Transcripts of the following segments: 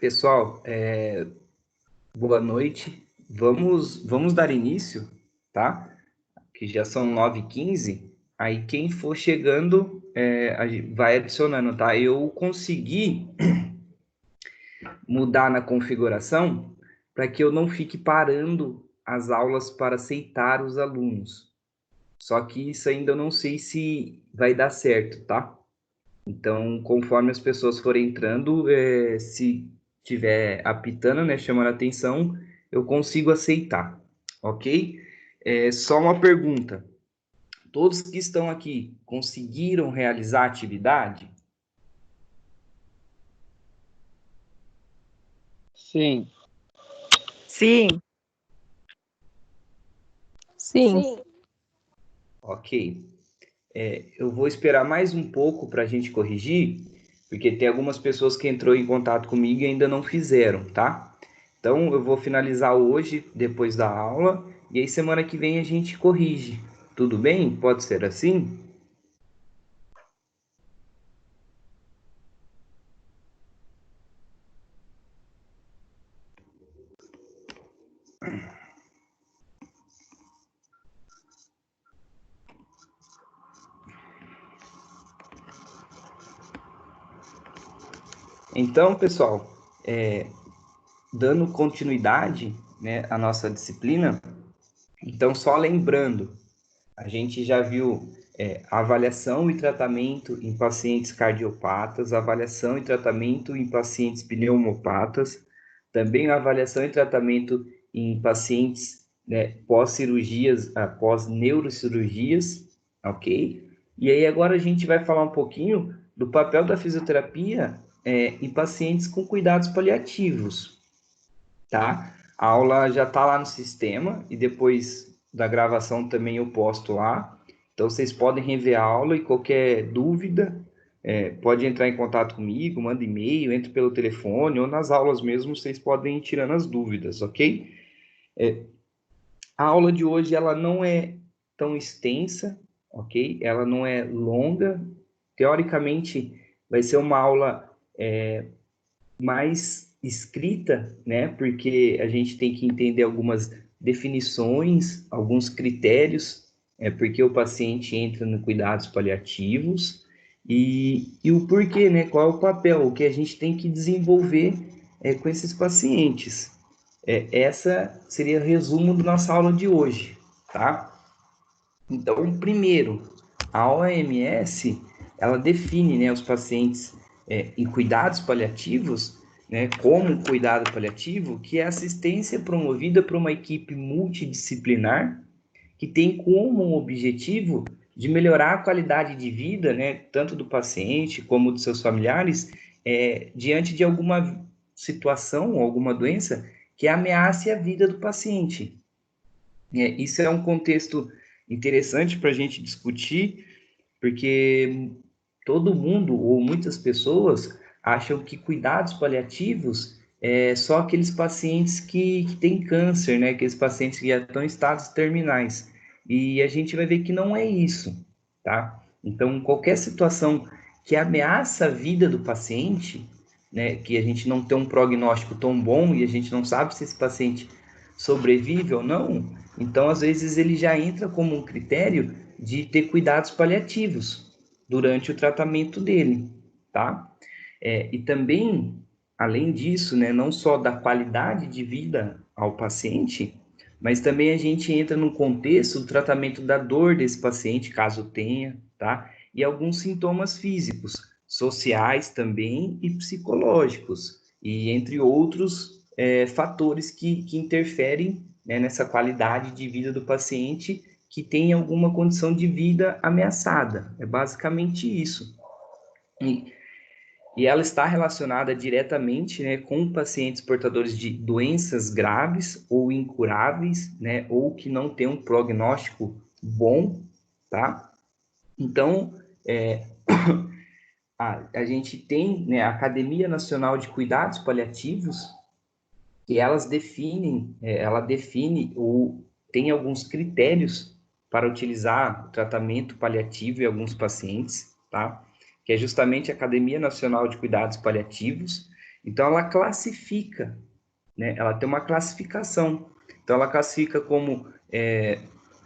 Pessoal, boa noite. Vamos dar início, tá? Que já são 9h15. Aí quem for chegando, a gente vai adicionando, tá? Eu consegui mudar na configuração para que eu não fique parando as aulas para aceitar os alunos. Só que isso ainda eu não sei se vai dar certo, tá? Então, conforme as pessoas forem entrando, se tiver apitando, né, chamando a atenção, eu consigo aceitar, ok? Só uma pergunta. Todos que estão aqui conseguiram realizar a atividade? Sim. Sim. Sim. Sim. Ok. Eu vou esperar mais um pouco para a gente corrigir, porque tem algumas pessoas que entrou em contato comigo e ainda não fizeram, tá? Então, eu vou finalizar hoje, depois da aula, e aí semana que vem a gente corrige. Tudo bem? Pode ser assim? Então, pessoal, dando continuidade, né, à nossa disciplina, então, só lembrando, a gente já viu avaliação e tratamento em pacientes cardiopatas, avaliação e tratamento em pacientes pneumopatas, também avaliação e tratamento em pacientes, né, pós-cirurgias, pós-neurocirurgias, ok? E aí agora a gente vai falar um pouquinho do papel da fisioterapia em pacientes com cuidados paliativos, tá? A aula já está lá no sistema e depois da gravação também eu posto lá. Então vocês podem rever a aula e qualquer dúvida, pode entrar em contato comigo, manda e-mail, entre pelo telefone ou nas aulas mesmo vocês podem ir tirando as dúvidas, ok? A aula de hoje ela não é tão extensa, ok? Ela não é longa. Teoricamente vai ser uma aula mais escrita, né? Porque a gente tem que entender algumas definições, alguns critérios, porque o paciente entra no cuidados paliativos e o porquê, né? Qual é o papel, o que a gente tem que desenvolver com esses pacientes. Essa seria o resumo da nossa aula de hoje, tá? Então, primeiro, a OMS, ela define, né, os pacientes em cuidados paliativos, né, como cuidado paliativo, que é assistência promovida por uma equipe multidisciplinar que tem como objetivo de melhorar a qualidade de vida, né, tanto do paciente como dos seus familiares, diante de alguma situação ou alguma doença que ameace a vida do paciente. Isso é um contexto interessante para a gente discutir, porque todo mundo, ou muitas pessoas, acham que cuidados paliativos é só aqueles pacientes que têm câncer, né? Aqueles pacientes que já estão em estados terminais. E a gente vai ver que não é isso, tá? Então, qualquer situação que ameaça a vida do paciente, né? Que a gente não tem um prognóstico tão bom e a gente não sabe se esse paciente sobrevive ou não, então, às vezes, ele já entra como um critério de ter cuidados paliativos durante o tratamento dele, tá? E também, além disso, né, não só da qualidade de vida ao paciente, mas também a gente entra no contexto do tratamento da dor desse paciente, caso tenha, tá? E alguns sintomas físicos, sociais também e psicológicos, e entre outros fatores que interferem, né, nessa qualidade de vida do paciente que tem alguma condição de vida ameaçada. É basicamente isso. E ela está relacionada diretamente, né, com pacientes portadores de doenças graves ou incuráveis, né, ou que não têm um prognóstico bom, tá? Então, a gente tem, né, a Academia Nacional de Cuidados Paliativos, que ela define ou tem alguns critérios para utilizar o tratamento paliativo em alguns pacientes, tá? Que é justamente a Academia Nacional de Cuidados Paliativos, Então, ela classifica, né? Ela tem uma classificação. Então, ela classifica como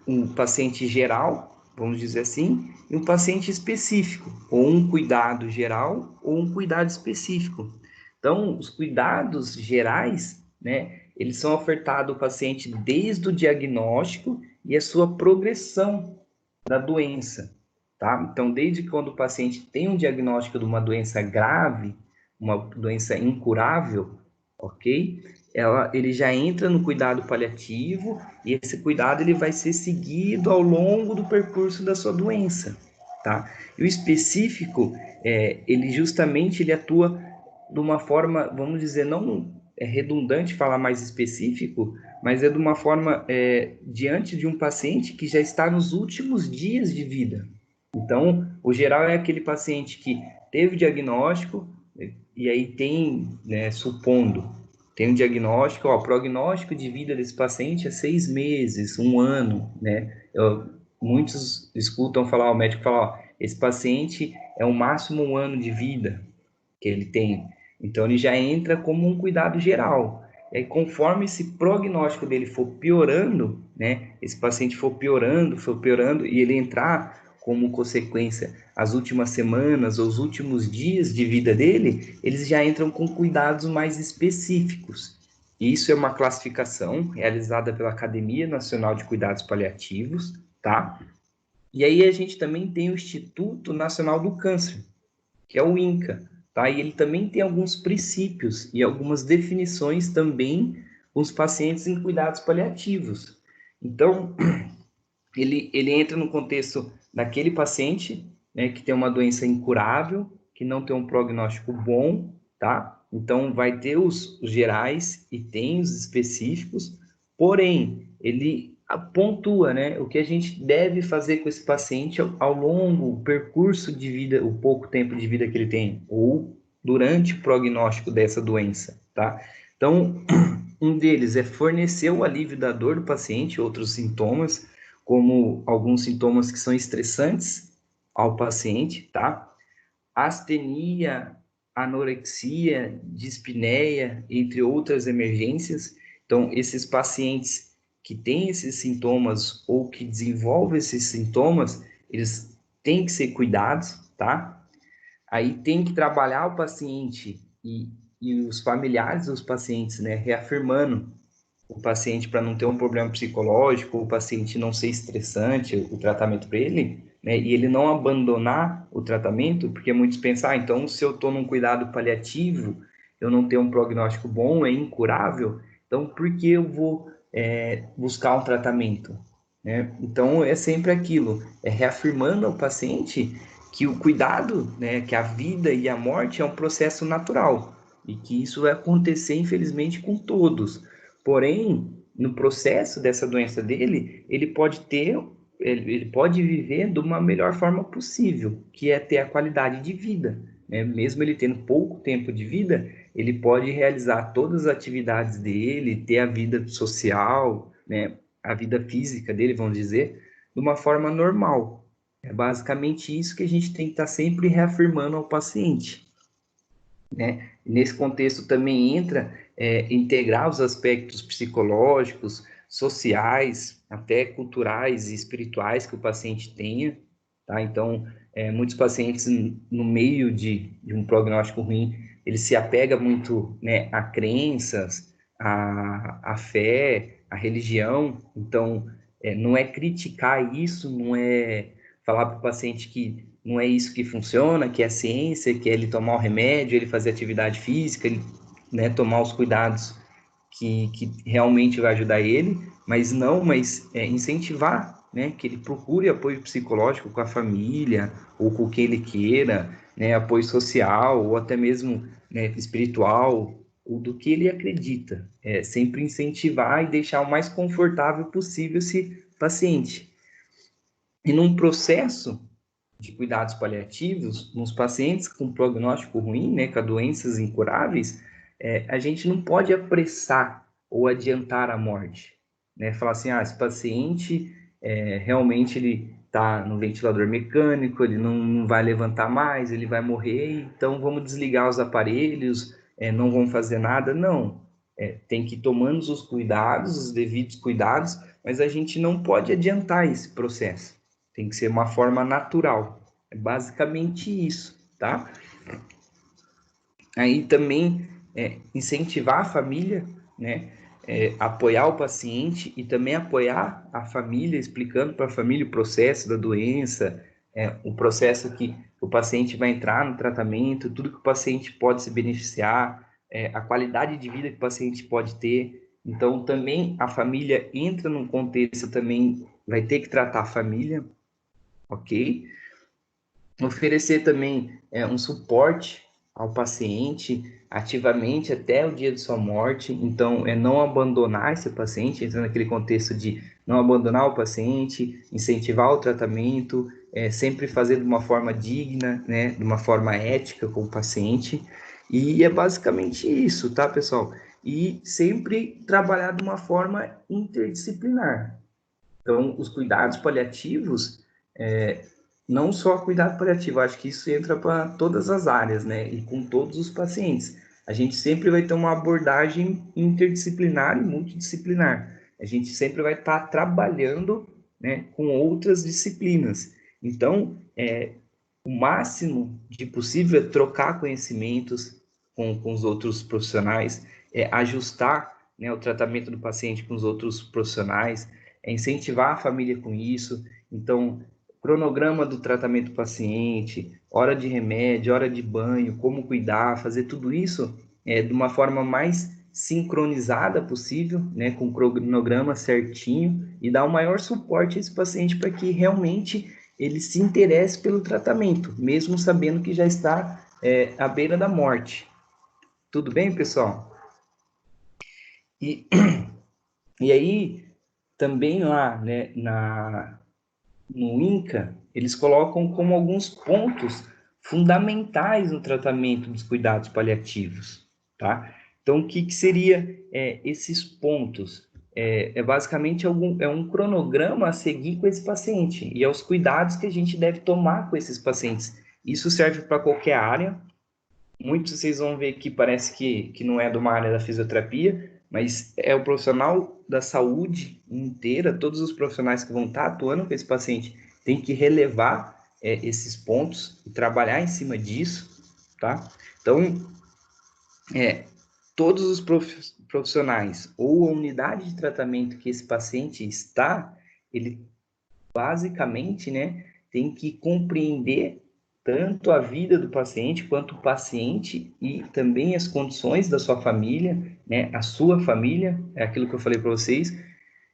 um paciente geral, vamos dizer assim, e um paciente específico, ou um cuidado geral ou um cuidado específico. Então, os cuidados gerais, né, eles são ofertados ao paciente desde o diagnóstico e a sua progressão da doença, tá? Então, desde quando o paciente tem um diagnóstico de uma doença grave, uma doença incurável, ok? Ele já entra no cuidado paliativo e esse cuidado ele vai ser seguido ao longo do percurso da sua doença, tá? E o específico, ele justamente ele atua de uma forma, vamos dizer, não é redundante falar mais específico, mas é de uma forma diante de um paciente que já está nos últimos dias de vida. Então, o geral é aquele paciente que teve diagnóstico e aí tem, né, supondo, tem um diagnóstico, o prognóstico de vida desse paciente é 6 meses, 1 ano, né? Muitos escutam falar, o médico fala, esse paciente é o máximo 1 ano de vida que ele tem. Então, ele já entra como um cuidado geral. E aí, conforme esse prognóstico dele for piorando, né? Esse paciente for piorando, e ele entrar como consequência as últimas semanas ou os últimos dias de vida dele, eles já entram com cuidados mais específicos. Isso é uma classificação realizada pela Academia Nacional de Cuidados Paliativos, tá? E aí a gente também tem o Instituto Nacional do Câncer, que é o INCA, tá? E ele também tem alguns princípios e algumas definições também com os pacientes em cuidados paliativos. Então, ele entra no contexto daquele paciente, né, que tem uma doença incurável, que não tem um prognóstico bom, tá? Então, vai ter os gerais e tem os específicos, porém, ele pontua, né, o que a gente deve fazer com esse paciente ao longo do percurso de vida, o pouco tempo de vida que ele tem, ou durante o prognóstico dessa doença, tá? Então, um deles é fornecer o alívio da dor do paciente, outros sintomas, como alguns sintomas que são estressantes ao paciente, tá? Astenia, anorexia, dispneia, entre outras emergências. Então, esses pacientes que têm esses sintomas ou que desenvolvem esses sintomas, eles têm que ser cuidados, tá? Aí tem que trabalhar o paciente e os familiares dos pacientes, né, reafirmando o paciente para não ter um problema psicológico, o paciente não ser estressante, o tratamento para ele, né, e ele não abandonar o tratamento, porque muitos pensam, então se eu estou num cuidado paliativo, eu não tenho um prognóstico bom, é incurável, então por que eu vou buscar um tratamento? Né? Então é sempre aquilo, é reafirmando ao paciente que o cuidado, né, que a vida e a morte é um processo natural e que isso vai acontecer, infelizmente, com todos. Porém, no processo dessa doença dele, ele pode viver de uma melhor forma possível, que é ter a qualidade de vida, né? Mesmo ele tendo pouco tempo de vida, ele pode realizar todas as atividades dele, ter a vida social, né? A vida física dele, vamos dizer, de uma forma normal. É basicamente isso que a gente tem que estar sempre reafirmando ao paciente, né? Nesse contexto também entra integrar os aspectos psicológicos, sociais, até culturais e espirituais que o paciente tenha, tá? Então, muitos pacientes no meio de um prognóstico ruim, ele se apega muito, né, a crenças, a fé, a religião. Então, não é criticar isso, não é falar para o paciente que não é isso que funciona, que é a ciência, que é ele tomar o remédio, ele fazer atividade física, ele, né, tomar os cuidados que realmente vai ajudar ele, mas incentivar, né, que ele procure apoio psicológico com a família, ou com quem ele queira, né, apoio social, ou até mesmo, né, espiritual, ou do que ele acredita. É sempre incentivar e deixar o mais confortável possível esse paciente. E num processo de cuidados paliativos, nos pacientes com prognóstico ruim, né, com doenças incuráveis, a gente não pode apressar ou adiantar a morte, né? Falar assim, esse paciente realmente ele está no ventilador mecânico, ele não vai levantar mais, ele vai morrer, então vamos desligar os aparelhos não vão fazer nada, não. Tem que ir tomando os cuidados, os devidos cuidados, mas a gente não pode adiantar esse processo. Tem que ser uma forma natural. É basicamente isso, tá? Aí também incentivar a família, né? Apoiar o paciente e também apoiar a família, explicando para a família o processo da doença, o processo que o paciente vai entrar no tratamento, tudo que o paciente pode se beneficiar, a qualidade de vida que o paciente pode ter. Então, também a família entra num contexto também, vai ter que tratar a família, ok? Oferecer também um suporte ao paciente ativamente até o dia de sua morte. Então, não abandonar esse paciente, entrando naquele contexto de não abandonar o paciente, incentivar o tratamento, sempre fazer de uma forma digna, né, de uma forma ética com o paciente. E é basicamente isso, tá, pessoal? E sempre trabalhar de uma forma interdisciplinar. Então, os cuidados paliativos, não só cuidado paliativo, acho que isso entra para todas as áreas, né? E com todos os pacientes. A gente sempre vai ter uma abordagem interdisciplinar e multidisciplinar. A gente sempre vai estar trabalhando, né, com outras disciplinas. Então, o máximo de possível é trocar conhecimentos com os outros profissionais, ajustar, né, o tratamento do paciente com os outros profissionais, incentivar a família com isso. Então, cronograma do tratamento do paciente, hora de remédio, hora de banho, como cuidar, fazer tudo isso de uma forma mais sincronizada possível, né, com o cronograma certinho e dar o maior suporte a esse paciente para que realmente ele se interesse pelo tratamento, mesmo sabendo que já está à beira da morte. Tudo bem, pessoal? E aí, também lá, né, no INCA, eles colocam como alguns pontos fundamentais no tratamento dos cuidados paliativos, tá? Então, o que seria esses pontos? Basicamente um cronograma a seguir com esse paciente e os cuidados que a gente deve tomar com esses pacientes. Isso serve para qualquer área. Muitos vocês vão ver que parece que não é de uma área da fisioterapia, mas é o profissional da saúde inteira, todos os profissionais que vão estar atuando com esse paciente têm que relevar esses pontos e trabalhar em cima disso, tá? Então, todos os profissionais ou a unidade de tratamento que esse paciente está, ele basicamente, né, tem que compreender tanto a vida do paciente quanto o paciente e também as condições da sua família, né, a sua família, é aquilo que eu falei para vocês.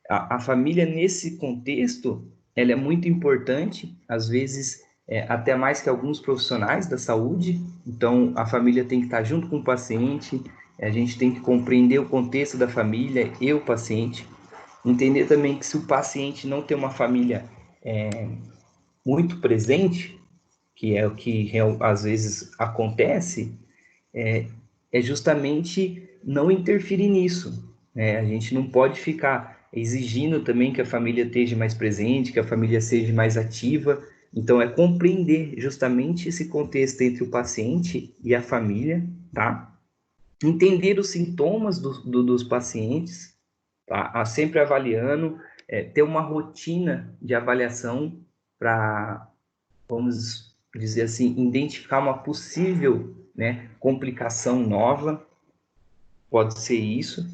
A família nesse contexto, ela é muito importante, às vezes até mais que alguns profissionais da saúde. Então, a família tem que estar junto com o paciente, a gente tem que compreender o contexto da família e o paciente, entender também que se o paciente não tem uma família muito presente, que é o que às vezes acontece, é justamente não interferir nisso, né? A gente não pode ficar exigindo também que a família esteja mais presente, que a família seja mais ativa. Então, é compreender justamente esse contexto entre o paciente e a família, tá? Entender os sintomas dos pacientes, tá? Sempre avaliando, ter uma rotina de avaliação para, vamos dizer assim, identificar uma possível, né, complicação nova, pode ser isso.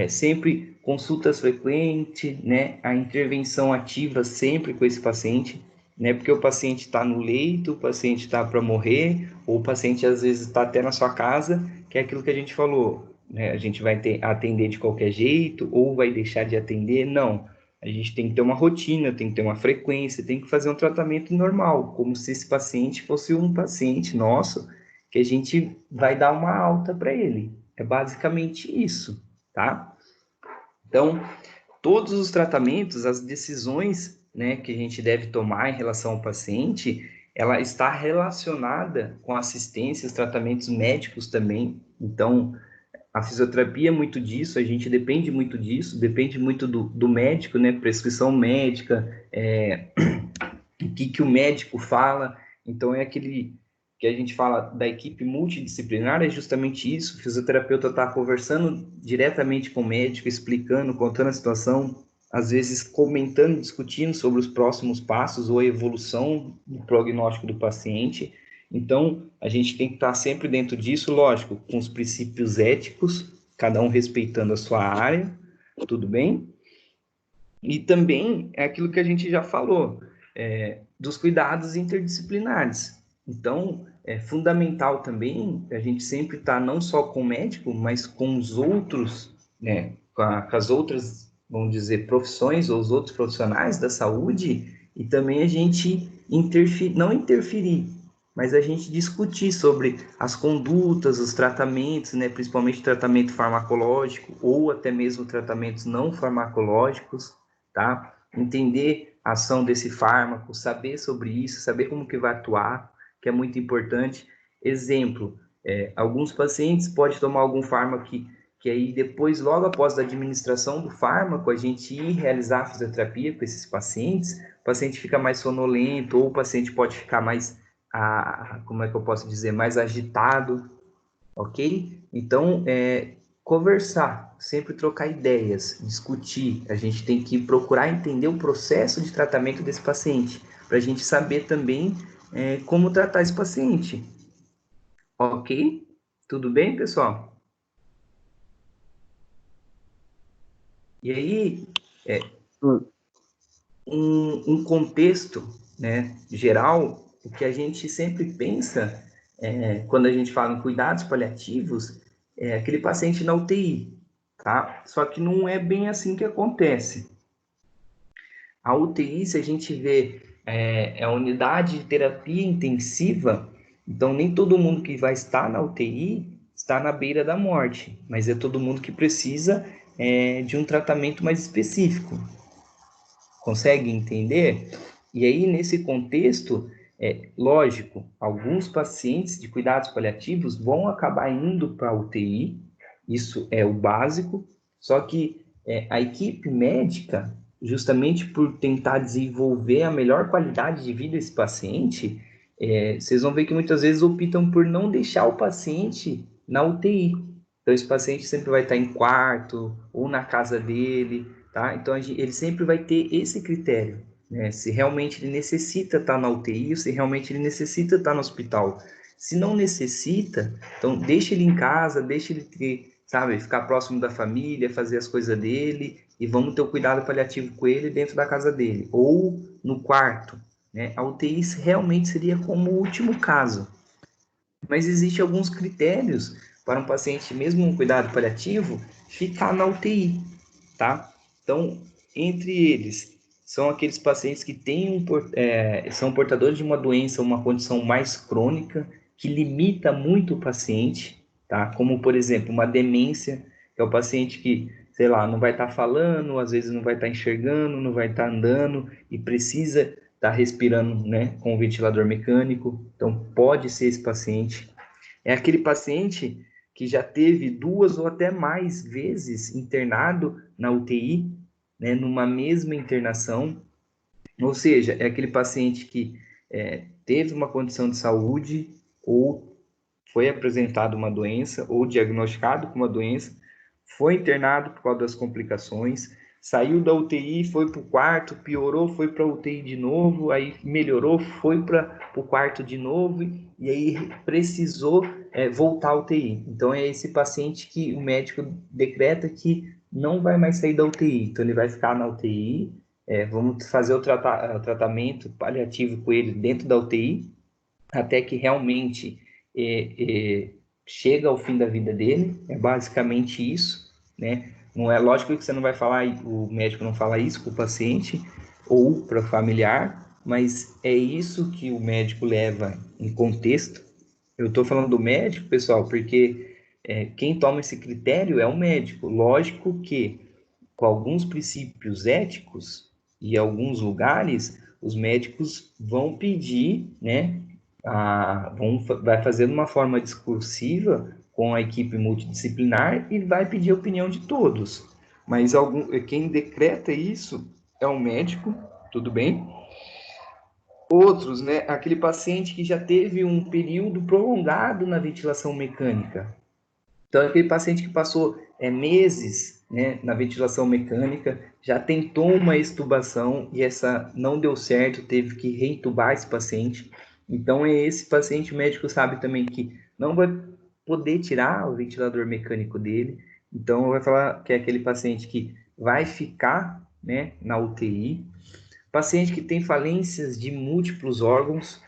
Sempre consultas frequentes, né, a intervenção ativa sempre com esse paciente, né, porque o paciente está no leito, o paciente está para morrer, ou o paciente às vezes está até na sua casa, que é aquilo que a gente falou, né, a gente vai atender de qualquer jeito, ou vai deixar de atender, não. A gente tem que ter uma rotina, tem que ter uma frequência, tem que fazer um tratamento normal, como se esse paciente fosse um paciente nosso, que a gente vai dar uma alta para ele. É basicamente isso, tá? Então, todos os tratamentos, as decisões, né, que a gente deve tomar em relação ao paciente, ela está relacionada com assistência, os tratamentos médicos também. Então, a fisioterapia é muito disso, a gente depende muito disso, depende muito do médico, né, prescrição médica, o que o médico fala. Então, é que a gente fala da equipe multidisciplinar é justamente isso. O fisioterapeuta está conversando diretamente com o médico, explicando, contando a situação, às vezes comentando, discutindo sobre os próximos passos ou a evolução do prognóstico do paciente. Então, a gente tem que estar sempre dentro disso, lógico, com os princípios éticos, cada um respeitando a sua área, tudo bem? E também é aquilo que a gente já falou, dos cuidados interdisciplinares. Então, é fundamental também a gente sempre estar não só com o médico, mas com os outros, né, com as outras, vamos dizer, profissões ou os outros profissionais da saúde, e também a gente não interferir, mas a gente discutir sobre as condutas, os tratamentos, né, principalmente tratamento farmacológico ou até mesmo tratamentos não farmacológicos, tá? Entender a ação desse fármaco, saber sobre isso, saber como que vai atuar, que é muito importante. Exemplo, alguns pacientes podem tomar algum fármaco que aí depois, logo após a administração do fármaco, a gente ir realizar a fisioterapia com esses pacientes, o paciente fica mais sonolento, ou o paciente pode ficar mais, como é que eu posso dizer, mais agitado, ok? Então, conversar, sempre trocar ideias, discutir. A gente tem que procurar entender o processo de tratamento desse paciente, para a gente saber também como tratar esse paciente. Ok? Tudo bem, pessoal? E aí, um contexto, né, geral, o que a gente sempre pensa, quando a gente fala em cuidados paliativos, é aquele paciente na UTI, tá? Só que não é bem assim que acontece. A UTI, se a gente vê, é a unidade de terapia intensiva, então nem todo mundo que vai estar na UTI está na beira da morte, mas é todo mundo que precisa de um tratamento mais específico. Consegue entender? E aí, nesse contexto, lógico, alguns pacientes de cuidados paliativos vão acabar indo para a UTI, isso é o básico, só que a equipe médica, justamente por tentar desenvolver a melhor qualidade de vida desse paciente, vocês vão ver que muitas vezes optam por não deixar o paciente na UTI. Então, esse paciente sempre vai estar em quarto ou na casa dele, tá? Então, ele sempre vai ter esse critério, né? Se realmente ele necessita estar na UTI ou se realmente ele necessita estar no hospital. Se não necessita, então deixa ele em casa, deixa ele ter, sabe, ficar próximo da família, fazer as coisas dele e vamos ter o cuidado paliativo com ele dentro da casa dele ou no quarto, né? A UTI realmente seria como o último caso. Mas existem alguns critérios para um paciente, mesmo um cuidado paliativo, ficar na UTI, tá? Então, entre eles, são aqueles pacientes que têm são portadores de uma doença, uma condição mais crônica, que limita muito o paciente, tá? Como, por exemplo, uma demência, que é o paciente que, sei lá, não vai estar falando, às vezes não vai estar enxergando, não vai estar andando e precisa estar respirando, né, com o ventilador mecânico. Então, pode ser esse paciente. É aquele paciente que já teve 2 ou até mais vezes internado na UTI, né, numa mesma internação, ou seja, é aquele paciente que teve uma condição de saúde ou foi apresentado uma doença ou diagnosticado com uma doença, foi internado por causa das complicações, saiu da UTI, foi para o quarto, piorou, foi para a UTI de novo, aí melhorou, foi para o quarto de novo e aí precisou voltar à UTI. Então é esse paciente que o médico decreta que não vai mais sair da UTI, então ele vai ficar na UTI, vamos fazer o tratamento paliativo com ele dentro da UTI, até que realmente chega ao fim da vida dele, é basicamente isso, né? Não é lógico que você não vai falar, o médico não fala isso para o paciente ou para o familiar, mas é isso que o médico leva em contexto. Eu estou falando do médico, pessoal, porque quem toma esse critério é o médico. Lógico que com alguns princípios éticos e alguns lugares, os médicos vão pedir, né, vai fazer de uma forma discursiva com a equipe multidisciplinar e vai pedir a opinião de todos. Mas quem decreta isso é o médico, tudo bem? Outros, né? Aquele paciente que já teve um período prolongado na ventilação mecânica. Então, aquele paciente que passou meses, né, na ventilação mecânica, já tentou uma extubação e essa não deu certo, teve que reintubar esse paciente. Então, é esse paciente, o médico sabe também que não vai poder tirar o ventilador mecânico dele. Então, vai falar que é aquele paciente que vai ficar, né, na UTI. Paciente que tem falências de múltiplos órgãos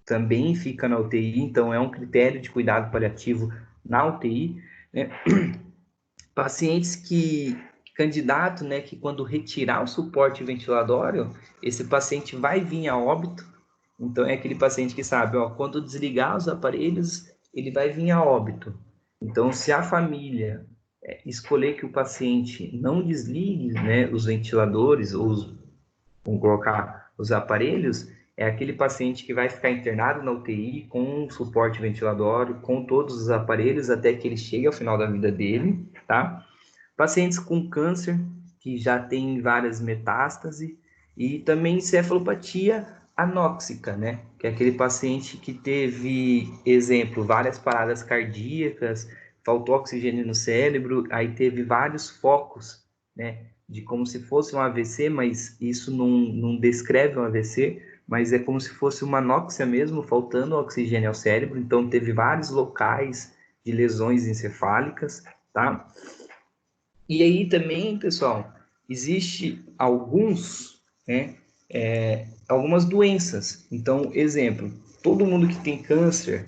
também fica na UTI, então é um critério de cuidado paliativo na UTI, né? Pacientes candidato, né, que quando retirar o suporte ventilatório, esse paciente vai vir a óbito. Então é aquele paciente que sabe, ó, quando desligar os aparelhos, ele vai vir a óbito. Então, se a família escolher que o paciente não desligue, né, os ventiladores ou vamos colocar os aparelhos, é aquele paciente que vai ficar internado na UTI com suporte ventilatório, com todos os aparelhos até que ele chegue ao final da vida dele, tá? Pacientes com câncer, que já tem várias metástases, e também encefalopatia anóxica, né? Que é aquele paciente que teve, exemplo, várias paradas cardíacas, faltou oxigênio no cérebro, aí teve vários focos, né? De como se fosse um AVC, mas isso não descreve um AVC, mas é como se fosse uma anóxia mesmo, faltando oxigênio ao cérebro. Então, teve vários locais de lesões encefálicas, tá? E aí também, pessoal, existe né, algumas doenças. Então, exemplo, todo mundo que tem câncer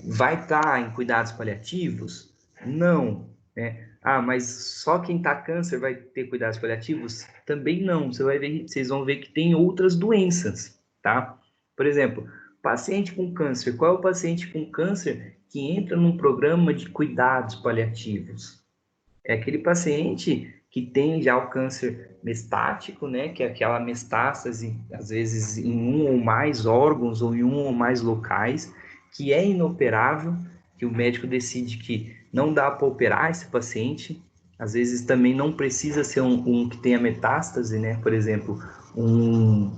vai estar em cuidados paliativos? Não, né? Ah, mas só quem está câncer vai ter cuidados paliativos? Também não. Vocês vão ver que tem outras doenças, tá? Por exemplo, paciente com câncer. Qual é o paciente com câncer que entra num programa de cuidados paliativos? É aquele paciente que tem já o câncer mestático, né, que é aquela metástase, às vezes em um ou mais órgãos ou em um ou mais locais, que é inoperável, que o médico decide que não dá para operar esse paciente. Às vezes também não precisa ser um que tenha metástase, né, por exemplo, um,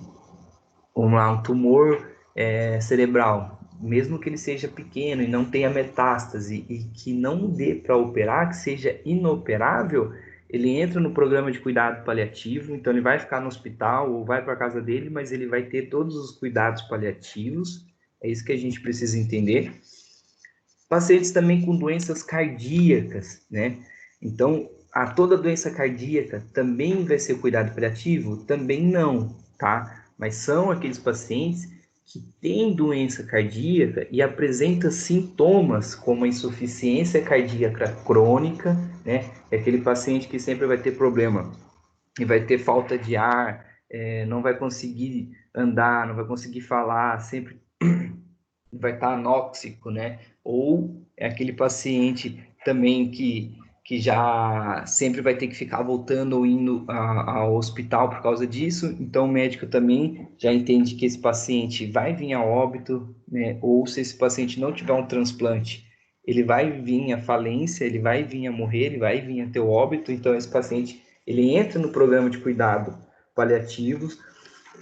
um tumor cerebral, mesmo que ele seja pequeno e não tenha metástase e que não dê para operar, que seja inoperável, ele entra no programa de cuidado paliativo, então ele vai ficar no hospital ou vai para a casa dele, mas ele vai ter todos os cuidados paliativos, é isso que a gente precisa entender. Pacientes também com doenças cardíacas, né? Então, toda doença cardíaca também vai ser cuidado paliativo? Também não, tá? Mas são aqueles pacientes que têm doença cardíaca e apresentam sintomas como a insuficiência cardíaca crônica, né? É aquele paciente que sempre vai ter problema e vai ter falta de ar, não vai conseguir andar, não vai conseguir falar, sempre vai estar anóxico, né? Ou é aquele paciente também que já sempre vai ter que ficar voltando ou indo ao hospital por causa disso, então o médico também já entende que esse paciente vai vir a óbito, né? Ou se esse paciente não tiver um transplante, ele vai vir a falência, ele vai vir a morrer, ele vai vir a ter o óbito, então esse paciente ele entra no programa de cuidado paliativos.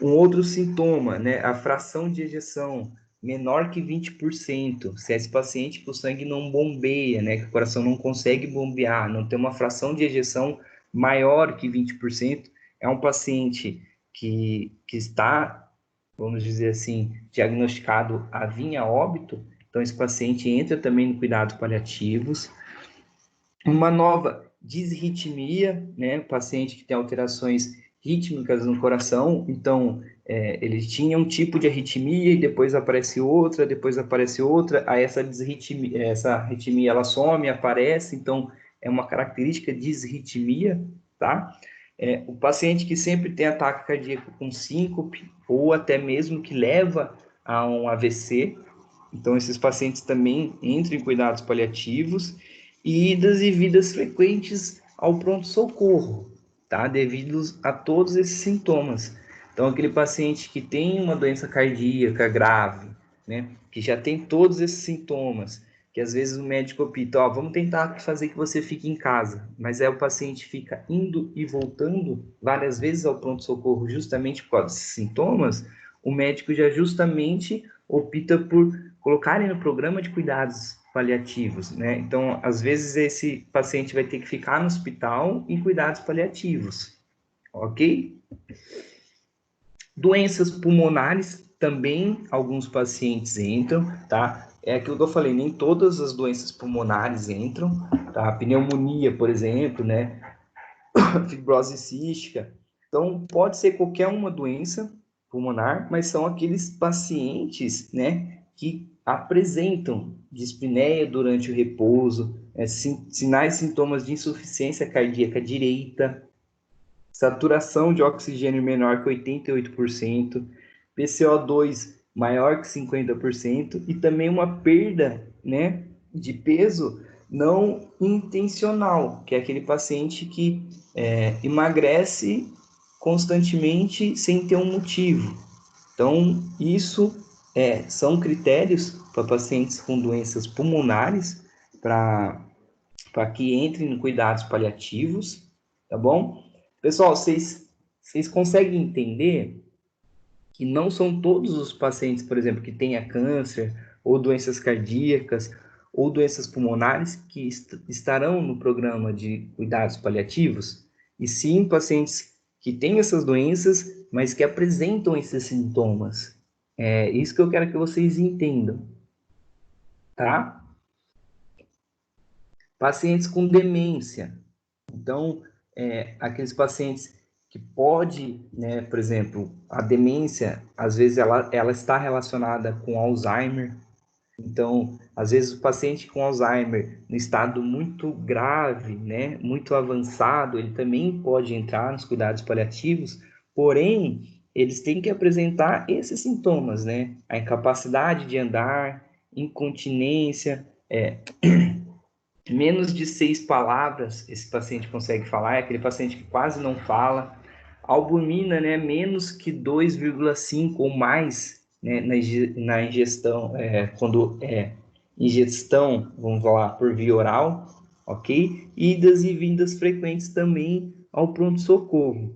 Um outro sintoma, né, a fração de ejeção menor que 20%. Se esse paciente que o sangue não bombeia, né, que o coração não consegue bombear, não tem uma fração de ejeção maior que 20%, é um paciente que está, vamos dizer assim, diagnosticado a vir a óbito, então esse paciente entra também no cuidados paliativos. Uma nova disritmia, né? Paciente que tem alterações rítmicas no coração, então ele tinha um tipo de arritmia e depois aparece outra, aí essa arritmia ela some, aparece, então é uma característica de disritmia, tá? O paciente que sempre tem ataque cardíaco com síncope ou até mesmo que leva a um AVC, então esses pacientes também entram em cuidados paliativos e idas e vidas frequentes ao pronto-socorro, tá? Devido a todos esses sintomas. Então, aquele paciente que tem uma doença cardíaca grave, né? Que já tem todos esses sintomas, que às vezes o médico opta, ó, vamos tentar fazer que você fique em casa, mas o paciente fica indo e voltando várias vezes ao pronto-socorro justamente por causa desses sintomas, o médico já justamente opta por colocar ele no programa de cuidados paliativos, né? Então, às vezes, esse paciente vai ter que ficar no hospital em cuidados paliativos, ok? Doenças pulmonares também alguns pacientes entram, tá? É aquilo que eu falei, nem todas as doenças pulmonares entram, tá? A pneumonia, por exemplo, né? Fibrose cística. Então, pode ser qualquer uma doença pulmonar, mas são aqueles pacientes, né, que apresentam dispneia durante o repouso, sinais e sintomas de insuficiência cardíaca direita, saturação de oxigênio menor que 88%, PCO2 maior que 50% e também uma perda, né, de peso não intencional, que é aquele paciente que emagrece constantemente sem ter um motivo. Então, isso são critérios para pacientes com doenças pulmonares para que entrem em cuidados paliativos, tá bom? Pessoal, vocês conseguem entender que não são todos os pacientes, por exemplo, que tenha câncer ou doenças cardíacas ou doenças pulmonares que estarão no programa de cuidados paliativos, e sim pacientes que têm essas doenças, mas que apresentam esses sintomas. É isso que eu quero que vocês entendam, tá? Pacientes com demência. Então, aqueles pacientes que pode, né, por exemplo, a demência, às vezes ela está relacionada com Alzheimer. Então, às vezes o paciente com Alzheimer, no estado muito grave, né, muito avançado, ele também pode entrar nos cuidados paliativos, porém, eles têm que apresentar esses sintomas, né, a incapacidade de andar, incontinência, menos de 6 palavras esse paciente consegue falar, é aquele paciente que quase não fala. Albumina, né, menos que 2,5 ou mais, né, na ingestão, quando é ingestão, vamos falar, por via oral, ok? Idas e vindas frequentes também ao pronto-socorro.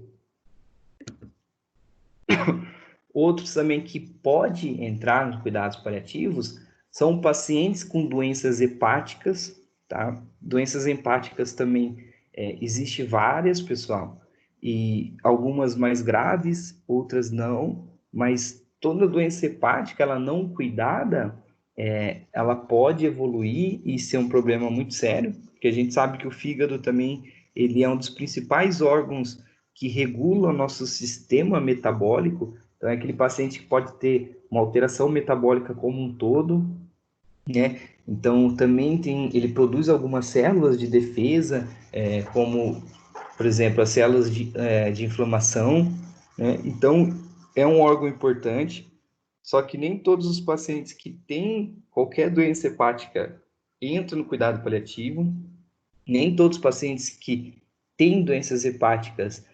Outros também que pode entrar nos cuidados paliativos são pacientes com doenças hepáticas, tá? Doenças hepáticas também existe várias, pessoal, e algumas mais graves, outras não, mas toda doença hepática, ela não cuidada, ela pode evoluir e ser um problema muito sério, porque a gente sabe que o fígado também, ele é um dos principais órgãos que regula o nosso sistema metabólico. Então, é aquele paciente que pode ter uma alteração metabólica como um todo, né? Então, também ele produz algumas células de defesa, como, por exemplo, as células de inflamação, né? Então, é um órgão importante, só que nem todos os pacientes que têm qualquer doença hepática entram no cuidado paliativo, nem todos os pacientes que têm doenças hepáticas,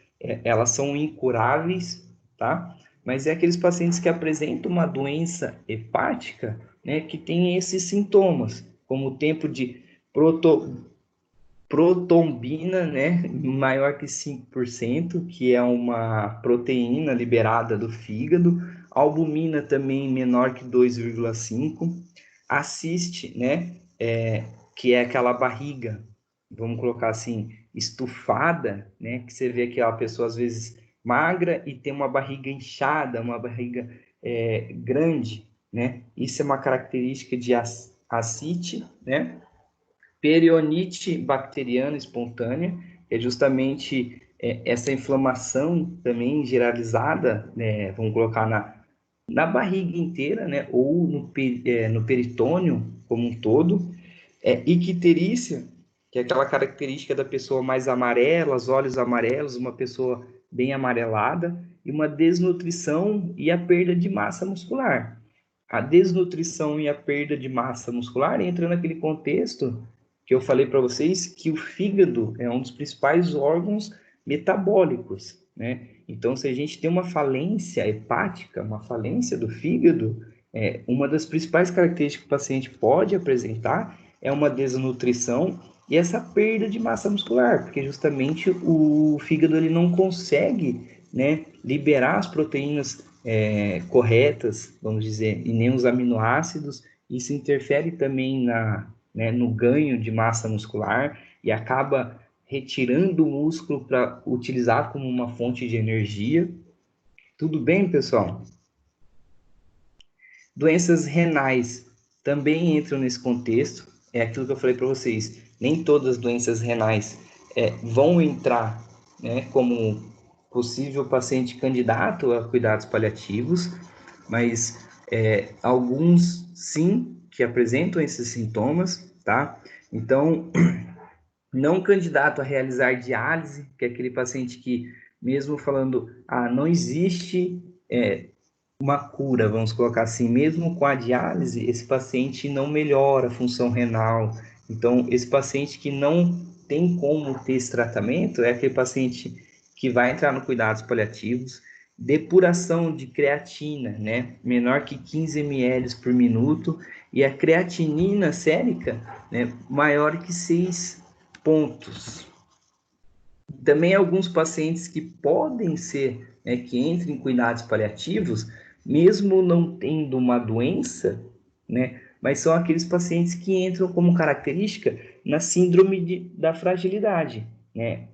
elas são incuráveis, tá? Mas é aqueles pacientes que apresentam uma doença hepática, né, que tem esses sintomas, como o tempo de protombina, né, maior que 5%, que é uma proteína liberada do fígado, albumina também menor que 2,5%, assiste, né, que é aquela barriga, vamos colocar assim, estufada, né, que você vê aquela pessoa às vezes magra e tem uma barriga inchada, uma barriga grande, né, isso é uma característica de ascite, né, perionite bacteriana espontânea, é justamente essa inflamação também generalizada, né, vamos colocar na barriga inteira, né, ou no peritônio como um todo. Icterícia, que é aquela característica da pessoa mais amarela, os olhos amarelos, uma pessoa bem amarelada, e uma desnutrição e a perda de massa muscular. A desnutrição e a perda de massa muscular entra naquele contexto que eu falei para vocês, que o fígado é um dos principais órgãos metabólicos, né? Então, se a gente tem uma falência hepática, uma falência do fígado, uma das principais características que o paciente pode apresentar é uma desnutrição e essa perda de massa muscular, porque justamente o fígado ele não consegue, né, liberar as proteínas corretas, vamos dizer, e nem os aminoácidos. Isso interfere também no ganho de massa muscular e acaba retirando o músculo para utilizar como uma fonte de energia. Tudo bem, pessoal? Doenças renais também entram nesse contexto. É aquilo que eu falei para vocês. Nem todas as doenças renais vão entrar, né, como possível paciente candidato a cuidados paliativos, mas alguns sim que apresentam esses sintomas, tá? Então, não candidato a realizar diálise, que é aquele paciente que, mesmo falando, não existe uma cura, vamos colocar assim, mesmo com a diálise, esse paciente não melhora a função renal. Então, esse paciente que não tem como ter esse tratamento é aquele paciente que vai entrar no cuidados paliativos, depuração de creatina, né, menor que 15 ml por minuto, e a creatinina sérica, né, maior que 6 pontos. Também alguns pacientes que podem ser, que entrem em cuidados paliativos, mesmo não tendo uma doença, né, mas são aqueles pacientes que entram como característica na síndrome da fragilidade, né?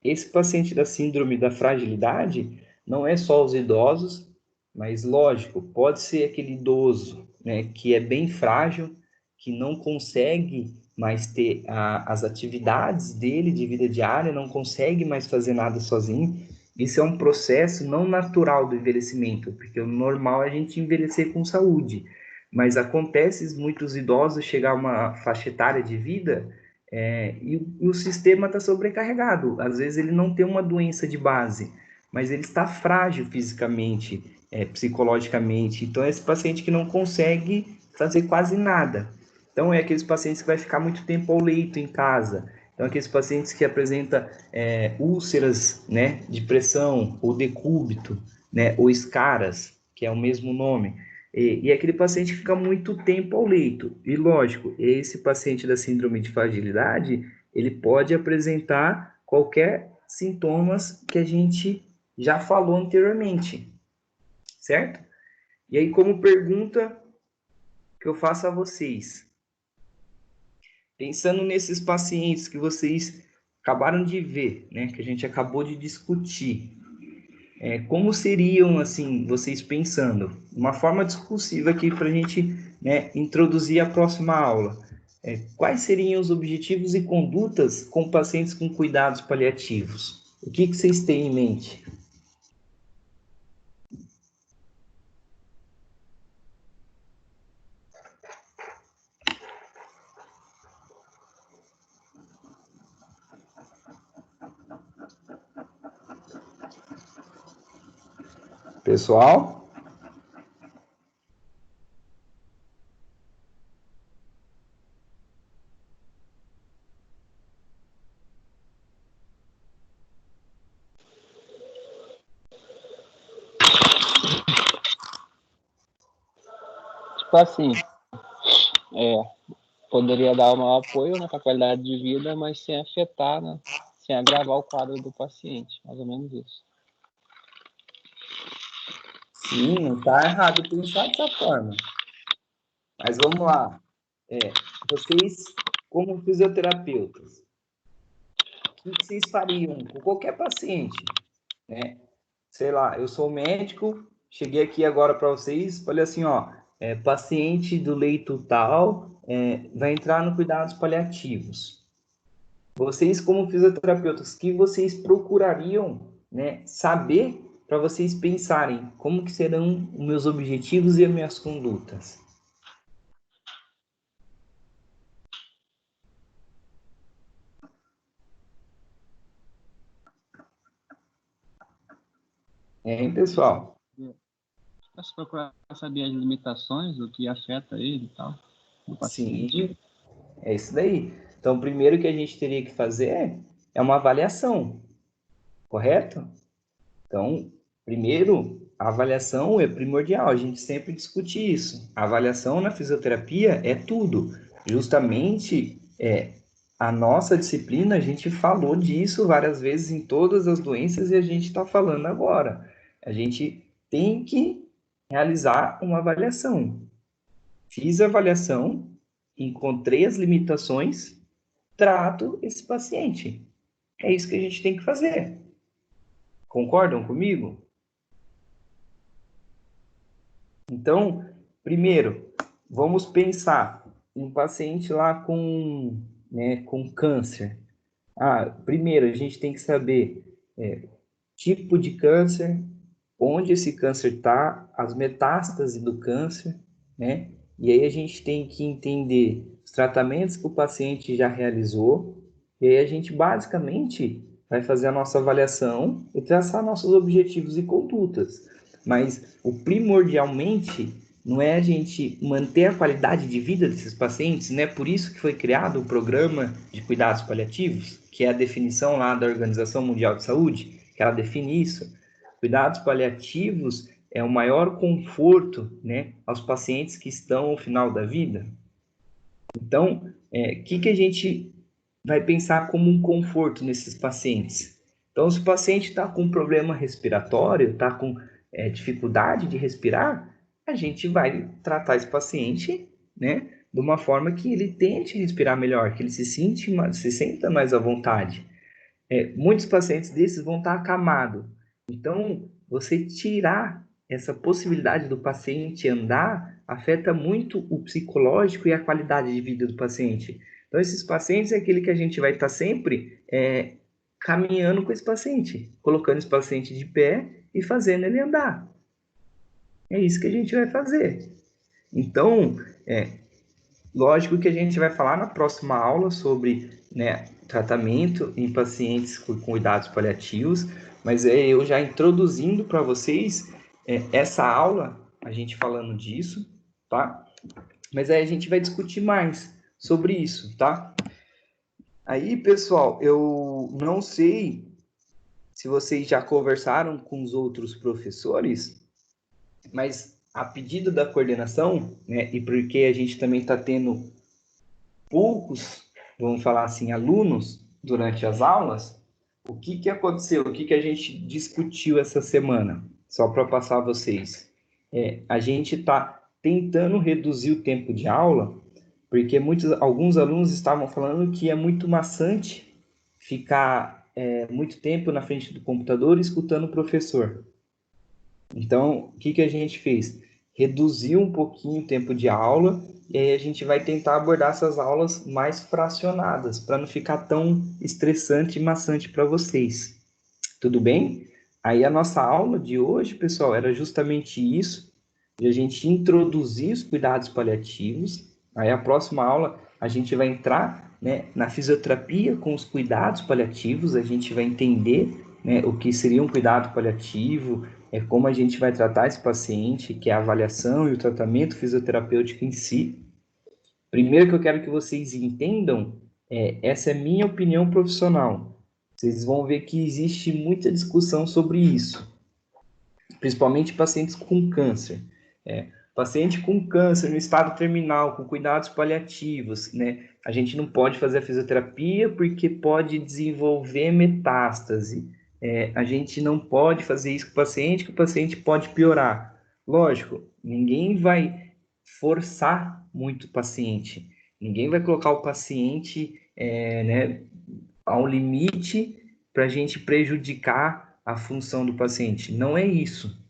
Esse paciente da síndrome da fragilidade não é só os idosos, mas lógico, pode ser aquele idoso, né, que é bem frágil, que não consegue mais ter as atividades dele de vida diária, não consegue mais fazer nada sozinho. Isso é um processo não natural do envelhecimento, porque o normal é a gente envelhecer com saúde, mas acontece muitos idosos chegar a uma faixa etária de vida e o sistema está sobrecarregado. Às vezes ele não tem uma doença de base, mas ele está frágil fisicamente, psicologicamente. Então é esse paciente que não consegue fazer quase nada. Então, é aqueles pacientes que vai ficar muito tempo ao leito em casa. Então, aqueles pacientes que apresentam úlceras, né, de pressão, ou decúbito, né, ou escaras, que é o mesmo nome. E aquele paciente que fica muito tempo ao leito. E, lógico, esse paciente da síndrome de fragilidade, ele pode apresentar qualquer sintomas que a gente já falou anteriormente, certo? E aí, como pergunta que eu faço a vocês, pensando nesses pacientes que vocês acabaram de ver, né, que a gente acabou de discutir, como seriam, assim, vocês pensando, uma forma discursiva aqui para a gente, né, introduzir a próxima aula. Quais seriam os objetivos e condutas com pacientes com cuidados paliativos? O que vocês têm em mente? Pessoal? Tipo assim, poderia dar um maior apoio, né, para a qualidade de vida, mas sem afetar, né, sem agravar o quadro do paciente, mais ou menos isso. Sim, não está errado pensar dessa forma. Mas vamos lá. Vocês, como fisioterapeutas, o que vocês fariam com qualquer paciente, né? Sei lá, eu sou médico, cheguei aqui agora para vocês, falei assim, ó, paciente do leito tal vai entrar no cuidados paliativos. Vocês, como fisioterapeutas, que vocês procurariam, né, saber para vocês pensarem como que serão os meus objetivos e as minhas condutas? Hein, pessoal? Mas procurar saber as limitações, o que afeta ele e tal, do paciente. Sim, é isso daí. Então, primeiro que a gente teria que fazer é uma avaliação, correto? Então, primeiro, a avaliação é primordial, a gente sempre discute isso. A avaliação na fisioterapia é tudo. Justamente, a nossa disciplina, a gente falou disso várias vezes em todas as doenças e a gente está falando agora. A gente tem que realizar uma avaliação. Fiz a avaliação, encontrei as limitações, trato esse paciente. É isso que a gente tem que fazer. Concordam comigo? Então, primeiro, vamos pensar um paciente lá com câncer. Primeiro, a gente tem que saber tipo de câncer, onde esse câncer está, as metástases do câncer, né? E aí a gente tem que entender os tratamentos que o paciente já realizou, e aí a gente basicamente vai fazer a nossa avaliação e traçar nossos objetivos e condutas. Mas o primordialmente não é a gente manter a qualidade de vida desses pacientes, né? Por isso que foi criado o programa de cuidados paliativos, que é a definição lá da Organização Mundial de Saúde, que ela define isso. Cuidados paliativos é o maior conforto, né, aos pacientes que estão ao final da vida. Então, que a gente vai pensar como um conforto nesses pacientes? Então, se o paciente está com problema respiratório, está com dificuldade de respirar, a gente vai tratar esse paciente, né, de uma forma que ele tente respirar melhor, que ele se sinta mais à vontade. Muitos pacientes desses vão estar acamados. Então, você tirar essa possibilidade do paciente andar afeta muito o psicológico e a qualidade de vida do paciente. Então, esses pacientes é aquele que a gente vai estar sempre caminhando com esse paciente, colocando esse paciente de pé e fazendo ele andar. É isso que a gente vai fazer. Então, lógico que a gente vai falar na próxima aula sobre tratamento em pacientes com cuidados paliativos, mas eu já introduzindo para vocês essa aula, a gente falando disso, tá? Mas aí a gente vai discutir mais sobre isso, tá? Aí, pessoal, eu não sei se vocês já conversaram com os outros professores, mas a pedido da coordenação, né, e porque a gente também está tendo poucos, vamos falar assim, alunos durante as aulas, o que aconteceu? O que a gente discutiu essa semana? Só para passar a vocês. A gente está tentando reduzir o tempo de aula, porque alguns alunos estavam falando que é muito maçante ficar muito tempo na frente do computador escutando o professor. Então, o que a gente fez? Reduziu um pouquinho o tempo de aula, e aí a gente vai tentar abordar essas aulas mais fracionadas, para não ficar tão estressante e maçante para vocês. Tudo bem? Aí a nossa aula de hoje, pessoal, era justamente isso, de a gente introduzir os cuidados paliativos. Aí a próxima aula a gente vai entrar, né, na fisioterapia com os cuidados paliativos, a gente vai entender, né, o que seria um cuidado paliativo, como a gente vai tratar esse paciente, que é a avaliação e o tratamento fisioterapêutico em si. Primeiro que eu quero que vocês entendam, essa é minha opinião profissional. Vocês vão ver que existe muita discussão sobre isso, principalmente pacientes com câncer. Paciente com câncer no estado terminal, com cuidados paliativos, né? A gente não pode fazer a fisioterapia porque pode desenvolver metástase. A gente não pode fazer isso com o paciente, que o paciente pode piorar. Lógico, ninguém vai forçar muito o paciente. Ninguém vai colocar o paciente ao limite para a gente prejudicar a função do paciente. Não é isso,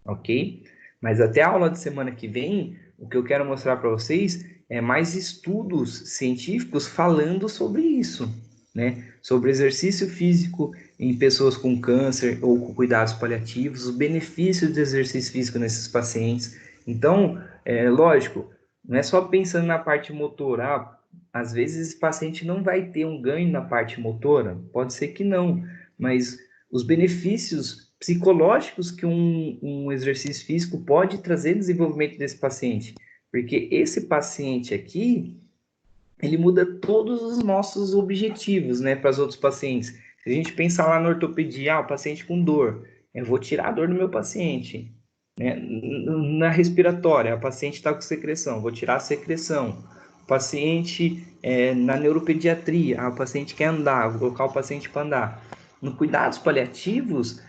ok? Mas até a aula de semana que vem, o que eu quero mostrar para vocês é mais estudos científicos falando sobre isso, né? Sobre exercício físico em pessoas com câncer ou com cuidados paliativos, os benefícios do exercício físico nesses pacientes. Então, lógico, não é só pensando na parte motora. Às vezes esse paciente não vai ter um ganho na parte motora, pode ser que não, mas os benefícios psicológicos que um exercício físico pode trazer no desenvolvimento desse paciente, porque esse paciente aqui, ele muda todos os nossos objetivos, né, para os outros pacientes. Se a gente pensar lá na ortopedia, o paciente com dor, eu vou tirar a dor do meu paciente, né? Na respiratória, o paciente está com secreção, vou tirar a secreção. O paciente na neuropediatria, o paciente quer andar, vou colocar o paciente para andar. No cuidados paliativos,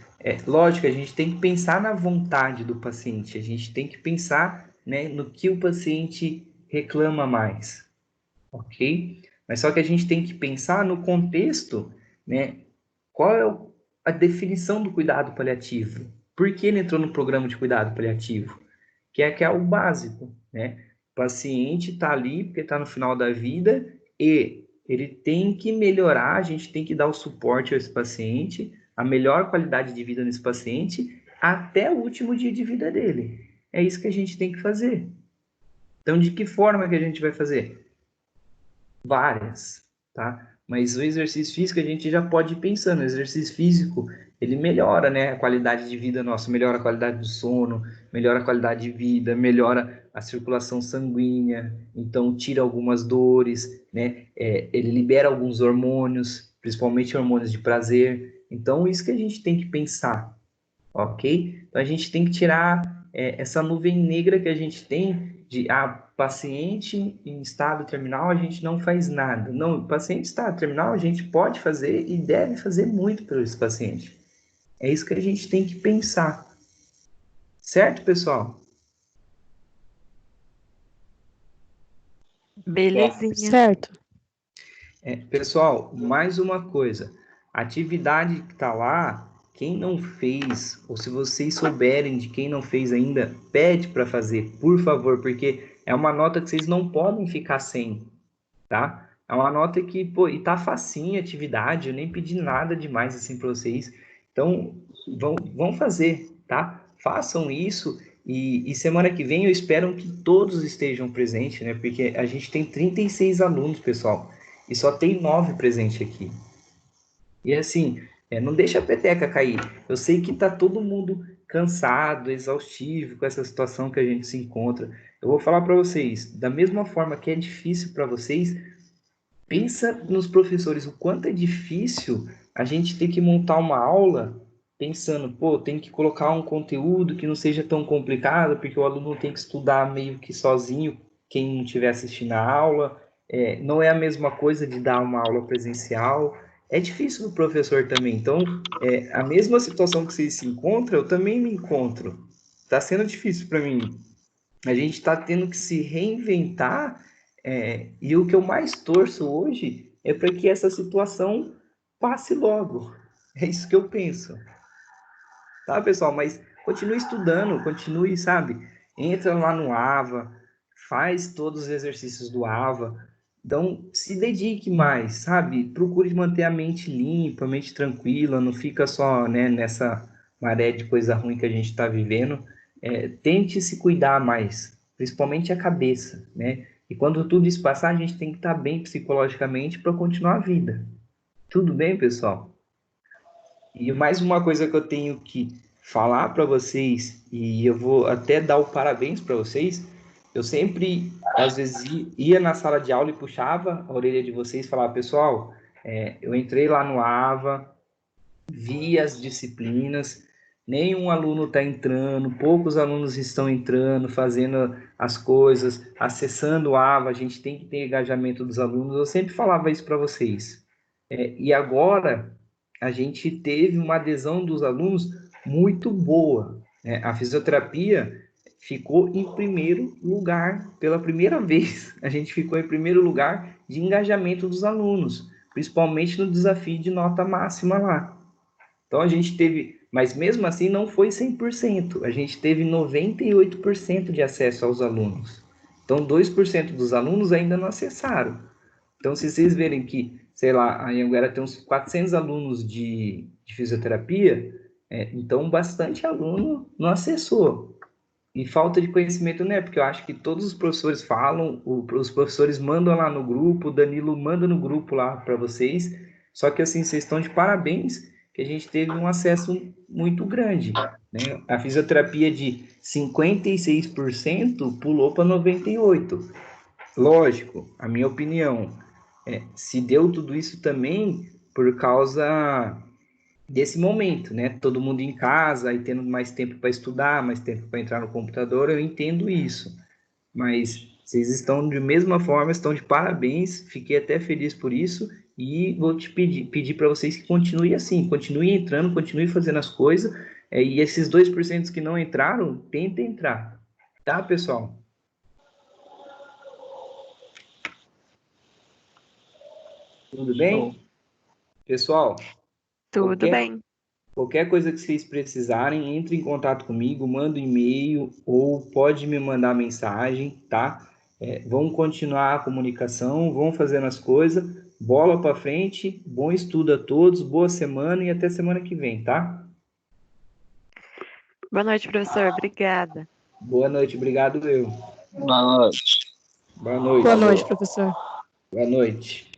Lógico, a gente tem que pensar na vontade do paciente, a gente tem que pensar, né, no que o paciente reclama mais, ok? Mas só que a gente tem que pensar no contexto, né, qual é a definição do cuidado paliativo? Por que ele entrou no programa de cuidado paliativo? Que é o básico, né? O paciente está ali porque está no final da vida e ele tem que melhorar, a gente tem que dar o suporte a esse paciente, a melhor qualidade de vida nesse paciente até o último dia de vida dele. É isso que a gente tem que fazer. Então, de que forma que a gente vai fazer? Várias, tá? Mas o exercício físico a gente já pode ir pensando. O exercício físico, ele melhora, né, a qualidade de vida nossa, melhora a qualidade do sono, melhora a qualidade de vida, melhora a circulação sanguínea, então tira algumas dores, né? Ele libera alguns hormônios, principalmente hormônios de prazer. Então, isso que a gente tem que pensar, ok? Então, a gente tem que tirar essa nuvem negra que a gente tem de paciente em estado terminal, a gente não faz nada. Não, paciente em estado terminal, a gente pode fazer e deve fazer muito pelo esse paciente. É isso que a gente tem que pensar. Certo, pessoal? Belezinha. Certo. Pessoal, mais uma coisa. A atividade que está lá, quem não fez, ou se vocês souberem de quem não fez ainda, pede para fazer, por favor, porque é uma nota que vocês não podem ficar sem, tá? É uma nota que, pô, e tá facinho a atividade, eu nem pedi nada demais assim para vocês. Então, vão fazer, tá? Façam isso e semana que vem eu espero que todos estejam presentes, né? Porque a gente tem 36 alunos, pessoal, e só tem 9 presentes aqui. E assim, não deixa a peteca cair. Eu sei que tá todo mundo cansado, exaustivo com essa situação que a gente se encontra. Eu vou falar para vocês, da mesma forma que é difícil para vocês, pensa nos professores, o quanto é difícil a gente ter que montar uma aula pensando, pô, tem que colocar um conteúdo que não seja tão complicado, porque o aluno tem que estudar meio que sozinho, quem não estiver assistindo a aula. Não é a mesma coisa de dar uma aula presencial. É difícil do professor também. Então, a mesma situação que vocês se encontram, eu também me encontro. Está sendo difícil para mim. A gente está tendo que se reinventar, e o que eu mais torço hoje é para que essa situação passe logo. É isso que eu penso. Tá, pessoal? Mas continue estudando, continue, sabe? Entra lá no AVA, faz todos os exercícios do AVA. Então, se dedique mais, sabe? Procure manter a mente limpa, a mente tranquila, não fica só, né, nessa maré de coisa ruim que a gente está vivendo. Tente se cuidar mais, principalmente a cabeça, né? E quando tudo isso passar, a gente tem que estar bem psicologicamente para continuar a vida. Tudo bem, pessoal? E mais uma coisa que eu tenho que falar para vocês, e eu vou até dar o parabéns para vocês, eu sempre, às vezes, ia na sala de aula e puxava a orelha de vocês e falava, pessoal, eu entrei lá no AVA, vi as disciplinas, nenhum aluno está entrando, poucos alunos estão entrando, fazendo as coisas, acessando o AVA, a gente tem que ter engajamento dos alunos, eu sempre falava isso para vocês. E agora, a gente teve uma adesão dos alunos muito boa, né? A fisioterapia ficou em primeiro lugar, pela primeira vez, a gente ficou em primeiro lugar de engajamento dos alunos, principalmente no desafio de nota máxima lá. Então a gente teve, mas mesmo assim não foi 100%, a gente teve 98% de acesso aos alunos. Então 2% dos alunos ainda não acessaram. Então se vocês verem que, sei lá, a Anhanguera tem uns 400 alunos de fisioterapia, então bastante aluno não acessou. E falta de conhecimento, né? Porque eu acho que todos os professores falam, os professores mandam lá no grupo, o Danilo manda no grupo lá para vocês. Só que assim, vocês estão de parabéns que a gente teve um acesso muito grande, né? A fisioterapia de 56% pulou para 98%. Lógico, a minha opinião, se deu tudo isso também por causa desse momento, né? Todo mundo em casa e tendo mais tempo para estudar, mais tempo para entrar no computador, eu entendo isso. Mas vocês estão de mesma forma, estão de parabéns, fiquei até feliz por isso e vou te pedir para vocês que continuem assim, continuem entrando, continuem fazendo as coisas, e esses 2% que não entraram, tentem entrar, tá, pessoal? Tudo bem? Pessoal, Tudo bem. qualquer coisa que vocês precisarem, entre em contato comigo, manda um e-mail ou pode me mandar mensagem, tá? Vamos continuar a comunicação, vamos fazendo as coisas, bola para frente, bom estudo a todos, boa semana e até semana que vem, tá? Boa noite, professor. Obrigada. Boa noite, obrigado eu. Boa noite. Boa noite. Boa noite, professor. Boa noite.